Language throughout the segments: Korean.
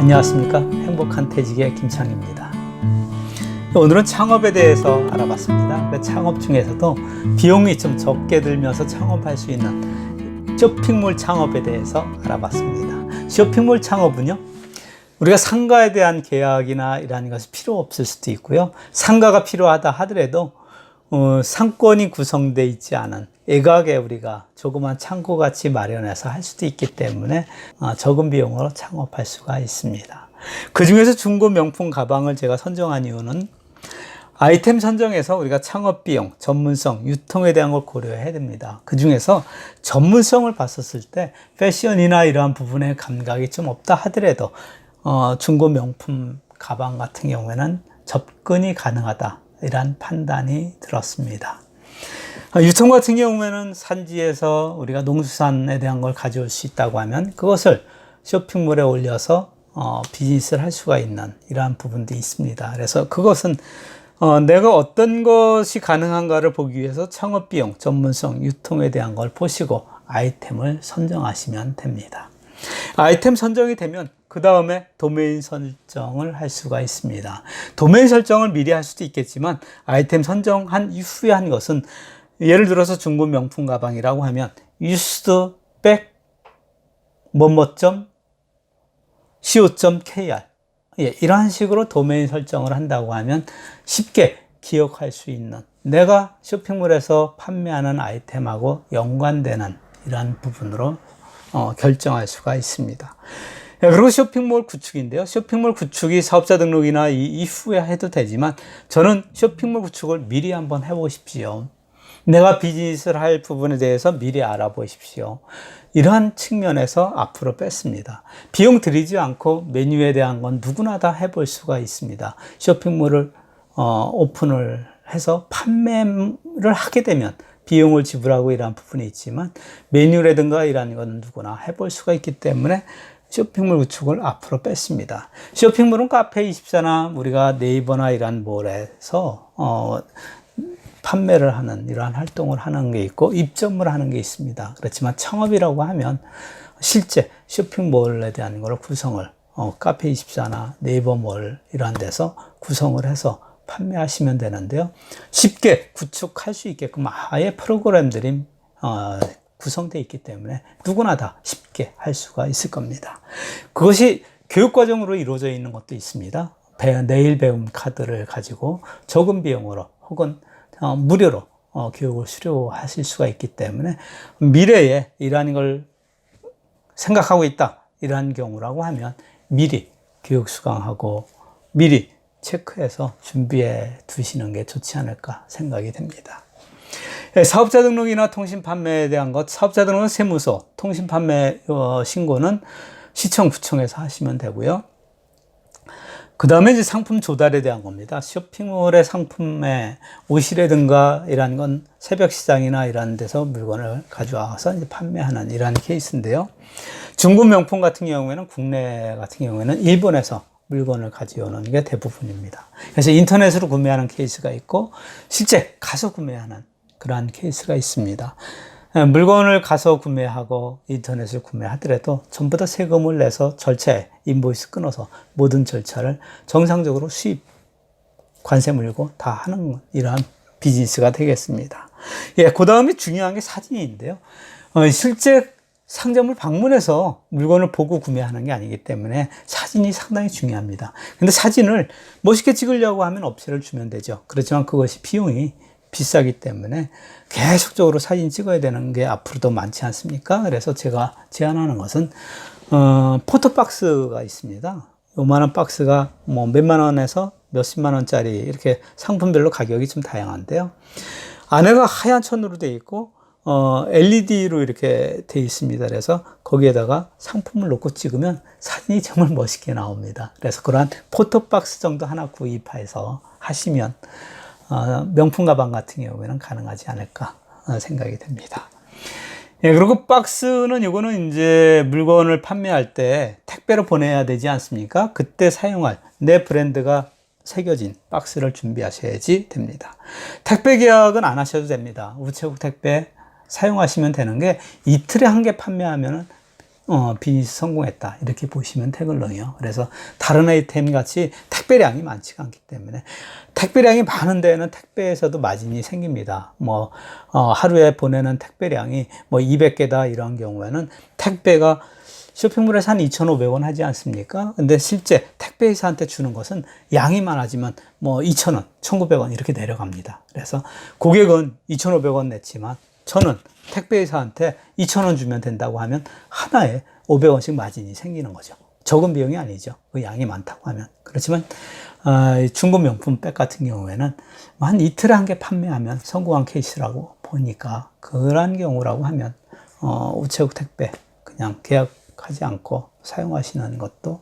안녕하십니까. 행복한 퇴직의 김창입니다. 오늘은 창업에 대해서 알아봤습니다. 창업 중에서도 비용이 좀 적게 들면서 창업할 수 있는 쇼핑몰 창업에 대해서 알아봤습니다. 쇼핑몰 창업은요, 우리가 상가에 대한 계약이나 이런 것이 필요 없을 수도 있고요, 상가가 필요하다 하더라도 상권이 구성되어 있지 않은 애각에 우리가 조그만 창고같이 마련해서 할 수도 있기 때문에 적은 비용으로 창업할 수가 있습니다. 그 중에서 중고 명품 가방을 제가 선정한 이유는 아이템 선정에서 우리가 창업 비용, 전문성, 유통에 대한 걸 고려해야 됩니다. 그 중에서 전문성을 봤었을 때 패션이나 이러한 부분에 감각이 좀 없다 하더라도 중고 명품 가방 같은 경우에는 접근이 가능하다, 이런 판단이 들었습니다. 유통 같은 경우에는 산지에서 우리가 농수산에 대한 걸 가져올 수 있다고 하면 그것을 쇼핑몰에 올려서 비즈니스를 할 수가 있는 이러한 부분도 있습니다. 그래서 그것은 내가 어떤 것이 가능한가를 보기 위해서 창업 비용, 전문성, 유통에 대한 걸 보시고 아이템을 선정하시면 됩니다. 아이템 선정이 되면 그 다음에 도메인 설정을 할 수가 있습니다. 도메인 설정을 미리 할 수도 있겠지만 아이템 선정한 이후에 한 것은, 예를 들어서 중고 명품 가방이라고 하면 used back co.kr, 이러한 식으로 도메인 설정을 한다고 하면 쉽게 기억할 수 있는, 내가 쇼핑몰에서 판매하는 아이템하고 연관되는 이러한 부분으로 결정할 수가 있습니다. 그리고 쇼핑몰 구축인데요. 쇼핑몰 구축이 사업자 등록이나 이후에 해도 되지만 저는 쇼핑몰 구축을 미리 한번 해보십시오. 내가 비즈니스를 할 부분에 대해서 미리 알아보십시오. 이러한 측면에서 앞으로 뺐습니다. 비용 들이지 않고 메뉴에 대한 건 누구나 다 해볼 수가 있습니다. 쇼핑몰을 오픈을 해서 판매를 하게 되면 비용을 지불하고 이러한 부분이 있지만 메뉴라든가 이러한 건 누구나 해볼 수가 있기 때문에 쇼핑몰 구축을 앞으로 뺐습니다. 쇼핑몰은 카페24나 우리가 네이버나 이러한 몰에서 판매를 하는 이러한 활동을 하는 게 있고 입점을 하는 게 있습니다. 그렇지만 창업이라고 하면 실제 쇼핑몰에 대한 걸 구성을 카페24나 네이버몰 이러한 데서 구성을 해서 판매하시면 되는데요. 쉽게 구축할 수 있게끔 아예 프로그램들이 구성되어 있기 때문에 누구나 다 쉽게 할 수가 있을 겁니다. 그것이 교육과정으로 이루어져 있는 것도 있습니다. 내일 배움 카드를 가지고 적은 비용으로 혹은 무료로 교육을 수료하실 수가 있기 때문에 미래에 이러한 걸 생각하고 있다, 이러한 경우라고 하면 미리 교육 수강하고 미리 체크해서 준비해 두시는 게 좋지 않을까 생각이 됩니다. 사업자 등록이나 통신 판매에 대한 것, 사업자 등록은 세무서, 통신 판매 신고는 시청, 구청에서 하시면 되고요. 그 다음에 이제 상품 조달에 대한 겁니다. 쇼핑몰의 상품에 옷이라든가 이런 건 새벽 시장이나 이런 데서 물건을 가져와서 이제 판매하는 이런 케이스인데요. 중고 명품 같은 경우에는, 국내 같은 경우에는 일본에서 물건을 가져오는 게 대부분입니다. 그래서 인터넷으로 구매하는 케이스가 있고 실제 가서 구매하는 그러한 케이스가 있습니다. 물건을 가서 구매하고 인터넷을 구매하더라도 전부 다 세금을 내서 절차에 인보이스 끊어서 모든 절차를 정상적으로 수입, 관세 물고 다 하는 이러한 비즈니스가 되겠습니다. 그 다음에 중요한 게 사진인데요. 실제 상점을 방문해서 물건을 보고 구매하는 게 아니기 때문에 사진이 상당히 중요합니다. 근데 사진을 멋있게 찍으려고 하면 업체를 주면 되죠. 그렇지만 그것이 비용이 비싸기 때문에 계속적으로 사진 찍어야 되는 게 앞으로도 많지 않습니까? 그래서 제가 제안하는 것은 포토박스가 있습니다. 요만한 박스가 뭐 몇만 원에서 몇십만 원짜리 이렇게 상품별로 가격이 좀 다양한데요. 안에가 하얀 천으로 되어 있고 LED로 이렇게 되어 있습니다. 그래서 거기에다가 상품을 놓고 찍으면 사진이 정말 멋있게 나옵니다. 그래서 그러한 포토박스 정도 하나 구입해서 하시면 명품 가방 같은 경우에는 가능하지 않을까 생각이 됩니다. 그리고 박스는 이거는 이제 물건을 판매할 때 택배로 보내야 되지 않습니까? 그때 사용할 내 브랜드가 새겨진 박스를 준비하셔야지 됩니다. 택배 계약은 안 하셔도 됩니다. 우체국 택배 사용하시면 되는 게 이틀에 한 개 판매하면 비즈니스 성공했다. 이렇게 보시면 되거든요. 그래서 다른 아이템 같이 택배량이 많지가 않기 때문에 택배량이 많은 데에는 택배에서도 마진이 생깁니다. 하루에 보내는 택배량이 200개다 이런 경우에는 택배가 쇼핑몰에서 한 2,500원 하지 않습니까? 근데 실제 택배회사한테 주는 것은 양이 많아지만 2,000원, 1,900원 이렇게 내려갑니다. 그래서 고객은 2,500원 냈지만 저는 택배회사한테 2,000원 주면 된다고 하면 하나에 500원씩 마진이 생기는 거죠. 적은 비용이 아니죠. 그 양이 많다고 하면. 그렇지만 중고 명품 백 같은 경우에는 한 이틀에 한 개 판매하면 성공한 케이스라고 보니까 그런 경우라고 하면 우체국 택배 그냥 계약하지 않고 사용하시는 것도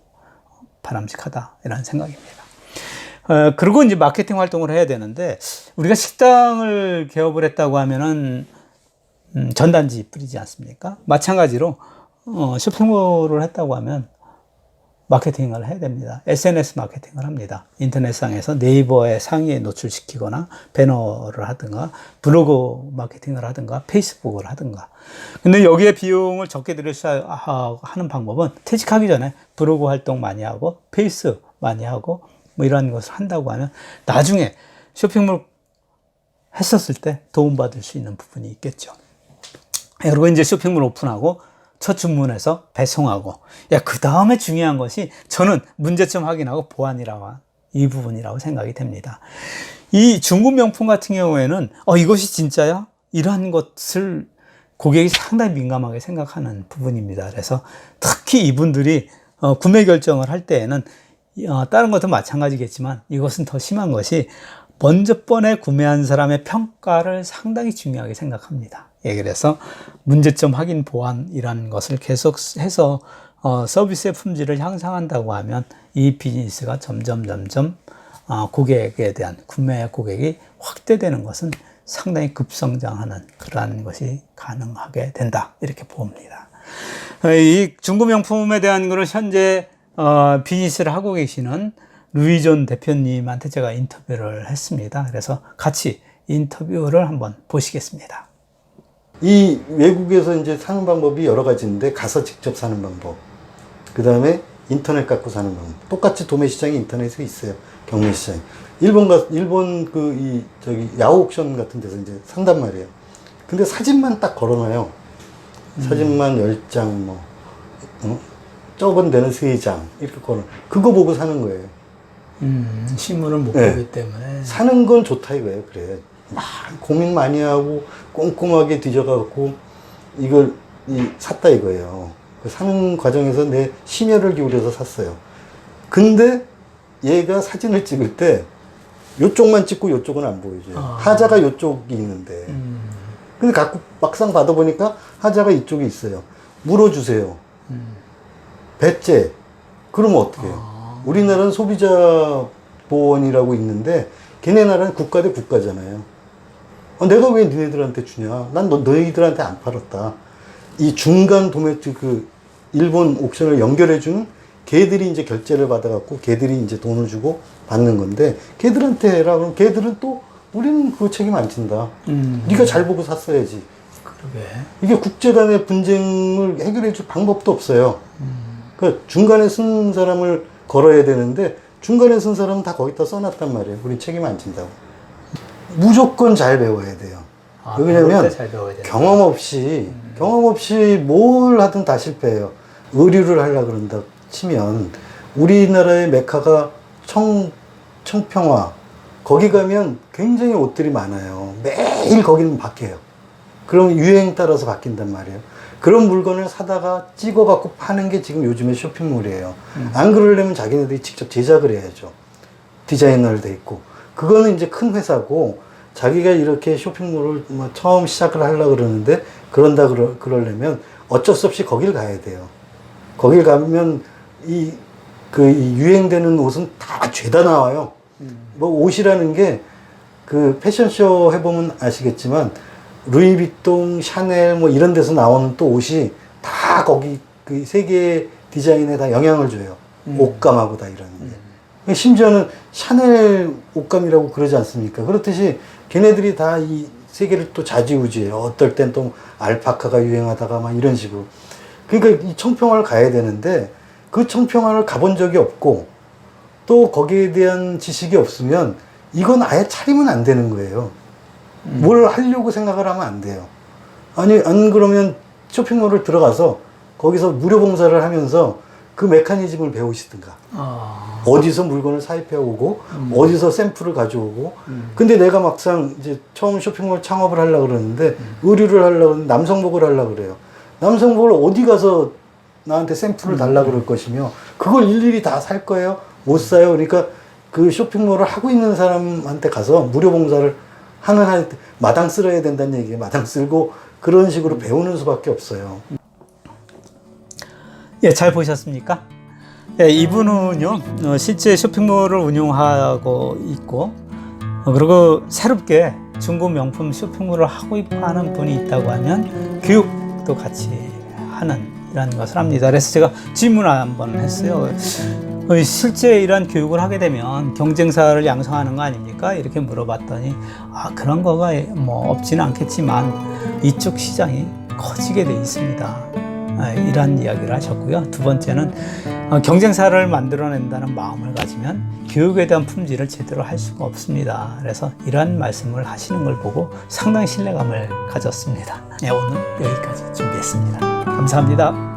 바람직하다 이런 생각입니다. 그리고 이제 마케팅 활동을 해야 되는데 우리가 식당을 개업을 했다고 하면은 전단지 뿌리지 않습니까? 마찬가지로 쇼핑몰을 했다고 하면 마케팅을 해야 됩니다. SNS 마케팅을 합니다. 인터넷상에서 네이버에 상위에 노출시키거나 배너를 하든가 블로그 마케팅을 하든가 페이스북을 하든가. 근데 여기에 비용을 적게 들일 수 하는 방법은 퇴직하기 전에 블로그 활동 많이 하고 페이스 많이 하고 이런 것을 한다고 하면 나중에 쇼핑몰 했었을 때 도움받을 수 있는 부분이 있겠죠. 그리고 이제 쇼핑몰 오픈하고 첫 주문해서 배송하고 그 다음에 중요한 것이 저는 문제점 확인하고 보완이라고 이 부분이라고 생각이 됩니다. 이 중고 명품 같은 경우에는 이것이 진짜야? 이러한 것을 고객이 상당히 민감하게 생각하는 부분입니다. 그래서 특히 이분들이 구매 결정을 할 때에는 다른 것도 마찬가지겠지만 이것은 더 심한 것이 먼저 번에 구매한 사람의 평가를 상당히 중요하게 생각합니다. 그래서 문제점 확인 보완이라는 것을 계속해서 서비스의 품질을 향상한다고 하면 이 비즈니스가 점점 고객에 대한 구매 고객이 확대되는 것은 상당히 급성장하는 그러한 것이 가능하게 된다 이렇게 봅니다. 이 중고명품에 대한 것을 현재 비즈니스를 하고 계시는 루이존 대표님한테 제가 인터뷰를 했습니다. 그래서 같이 인터뷰를 한번 보시겠습니다. 이 외국에서 이제 사는 방법이 여러 가지인데 가서 직접 사는 방법, 그 다음에 인터넷 갖고 사는 방법. 똑같이 도매 시장이 인터넷에 있어요. 경매 시장. 일본 야후 옥션 같은 데서 이제 산단 말이에요. 근데 사진만 딱 걸어놔요. 사진만 10장 적은 데는 3장 이렇게 걸어. 그거 보고 사는 거예요. 신문을 못 보기 때문에 사는 건 좋다 이거예요. 그래. 막 고민 많이 하고 꼼꼼하게 뒤져갖고 이걸 샀다 이거예요. 사는 과정에서 내 심혈을 기울여서 샀어요. 근데 얘가 사진을 찍을 때 요쪽만 찍고 요쪽은 안 보여줘요. 하자가 요쪽이 있는데. 근데 갖고 막상 받아보니까 하자가 이쪽에 있어요. 물어주세요. 배째. 그러면 어떻게 해요? 우리나라는 소비자 보원이라고 있는데 걔네 나라는 국가 대 국가잖아요. 내가 왜 니네들한테 주냐? 난 너희들한테 안 팔았다. 이 중간 도매틱 일본 옥션을 연결해주는 걔들이 이제 결제를 받아갖고 걔들이 이제 돈을 주고 받는 건데 걔들한테 해라. 그럼 걔들은 또 우리는 그 책임 안 진다. 네가 잘 보고 샀어야지. 그러게. 이게 국제 간의 분쟁을 해결해줄 방법도 없어요. 그러니까 중간에 쓴 사람을 걸어야 되는데 중간에 쓴 사람은 다 거기다 써놨단 말이에요. 우리 책임 안 진다고. 무조건 잘 배워야 돼요. 왜냐면 경험 없이 뭘 하든 다 실패해요. 의류를 하려고 그런다 치면 우리나라의 메카가 청평화 거기 가면 굉장히 옷들이 많아요. 매일 거기는 바뀌어요. 그럼 유행 따라서 바뀐단 말이에요. 그런 물건을 사다가 찍어갖고 파는 게 지금 요즘의 쇼핑몰이에요. 안 그러려면 자기네들이 직접 제작을 해야죠. 디자이너를 돼 있고. 그거는 이제 큰 회사고, 자기가 이렇게 쇼핑몰을 처음 시작을 하려고 그러는데, 그러려면 어쩔 수 없이 거길 가야 돼요. 거길 가면 이 유행되는 옷은 다 죄다 나와요. 옷이라는 게 패션쇼 해보면 아시겠지만, 루이비통, 샤넬 이런 데서 나오는 또 옷이 다 거기 세계 디자인에 다 영향을 줘요. 옷감하고 다 이런 게. 심지어는 샤넬 옷감이라고 그러지 않습니까? 그렇듯이 걔네들이 다 이 세계를 또 좌지우지해요. 어떨 땐 또 알파카가 유행하다가 막 이런 식으로. 그러니까 이 청평화를 가야 되는데 그 청평화를 가본 적이 없고 또 거기에 대한 지식이 없으면 이건 아예 차리면 안 되는 거예요. 뭘 하려고 생각을 하면 안 돼요. 아니, 안 그러면 쇼핑몰을 들어가서 거기서 무료 봉사를 하면서 그 메커니즘을 배우시든가. 어디서 물건을 사입해 오고, 어디서 샘플을 가져오고. 근데 내가 막상 이제 처음 쇼핑몰 창업을 하려고 그러는데, 의류를 하려고 그러는데 남성복을 하려고 그래요. 남성복을 어디 가서 나한테 샘플을 달라고 그럴 것이며, 그걸 일일이 다 살 거예요? 못 사요? 그러니까 그 쇼핑몰을 하고 있는 사람한테 가서 무료 봉사를 하는 마당 쓸어야 된다는 얘기예요. 마당 쓸고 그런 식으로 배우는 수밖에 없어요. 예, 잘 보셨습니까? 예, 이분은요, 실제 쇼핑몰을 운영하고 있고, 그리고 새롭게 중고 명품 쇼핑몰을 하고 있고 하는 분이 있다고 하면 교육도 같이 하는 이런 것을 합니다. 그래서 제가 질문을 한번 했어요. 실제 이런 교육을 하게 되면 경쟁사를 양성하는 거 아닙니까? 이렇게 물어봤더니, 그런 거가 뭐 없지는 않겠지만 이쪽 시장이 커지게 돼 있습니다. 이런 이야기를 하셨고요. 두 번째는 경쟁사를 만들어낸다는 마음을 가지면 교육에 대한 품질을 제대로 할 수가 없습니다. 그래서 이러한 말씀을 하시는 걸 보고 상당히 신뢰감을 가졌습니다. 네, 오늘 여기까지 준비했습니다. 감사합니다.